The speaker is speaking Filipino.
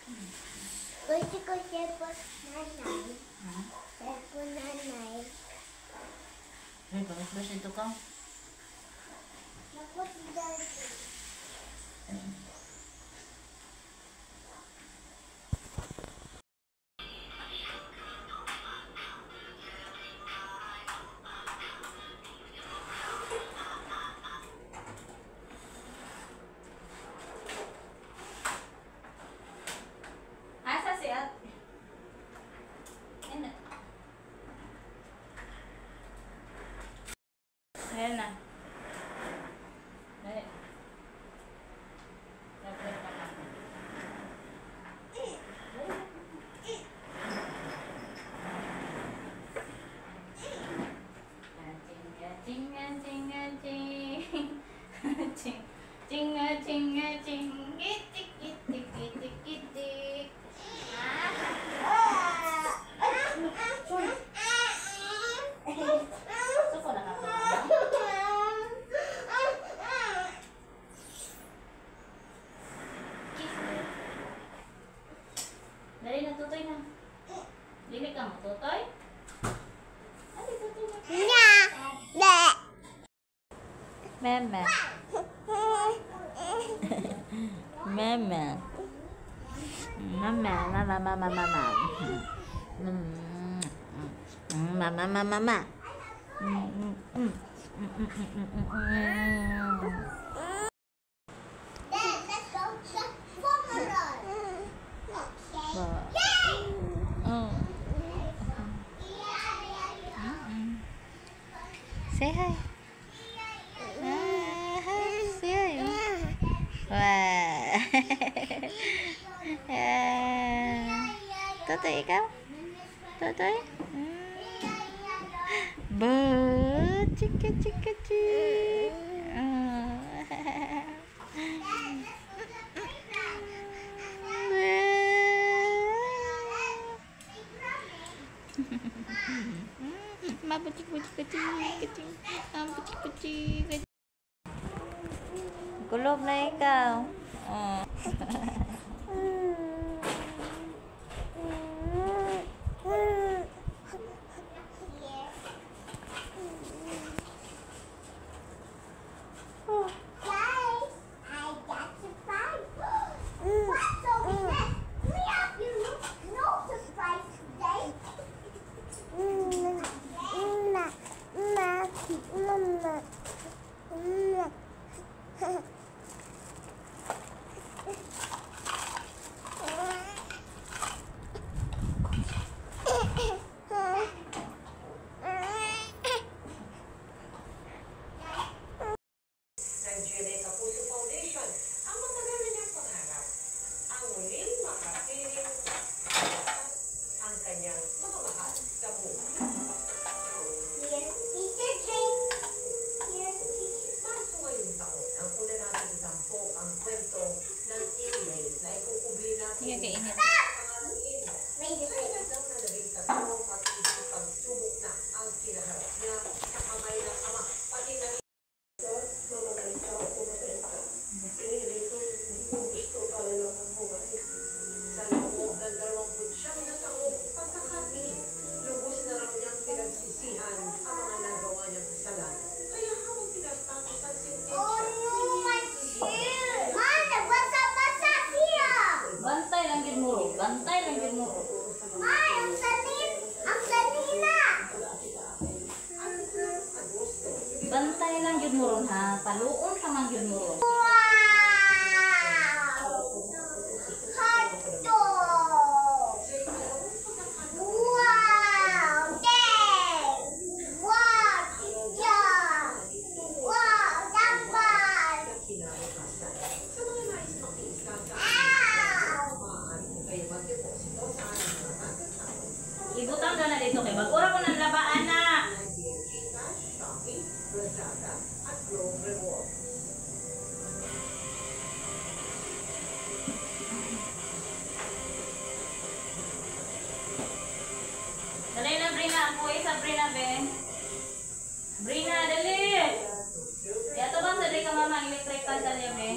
Gusto ko cellphone nanay. Cellphone nanay. Ay, brush ito ka. Ako si Daddy. Asa si At? Ayan na. Dali. Dali na, tutoy na. Dili ka mo, tutoy? Dali, tutoy na. Mama. Mama. Mama, mama, mama, mama. Mama, mama, mama. Dad, let's go to Pomerol. Oh. Say hi. Say hi. Wow. Totoy, ikaw? Totoy? Ba, chika, chika, chika. Kulob na ikaw. Oh. Guys, I got surprise. What's over there? We have no surprise today. Angelica Puso Foundation ang matagal na niyang pangarap. Ang muling makapiling ang kanyang mamamahal sa buhay. Here's Teacher Jane. Here's Teacher. Marso ngayong taon, ang una natin itampok ang kwento ng Inlay na ikukubli natin Sige, kainit. ang pangalang Inlay. Sa ilang na naging tatlong matiis pagsubok na ang kinaharap niya sa kamay ng ama. Pati na sa loob ng 29 na taong pagkakatingin, lubos na raw niyang pinagsisihan ang mga nagawa niyang kasalanan. Kaya habang pinagtapos ang sentensya, Oh, my shoe. Mom, basa-basa siya. Bantay lang gid mo. Bantay lang gid mo. Ay, ang sanin. Ang sanina. Bantay lang gid mo ron ha. Paluon ka man gid mo ron. Wow. Hotdog. Wow. Dang. Wow. Chicha. Wow. Dapat. sa mga nais makiisa sa Ow. maaari mo kayo magdeposito sa aming mga pagkakao. Ibutang ka na dito kay bagura ko nang labaan na. Gcash, Shopee, Lazada, at Globe Rewards. Dali na Brina, ako isa Brina be. Brina, dali. Yato bang sa ka mama electric pan dali be.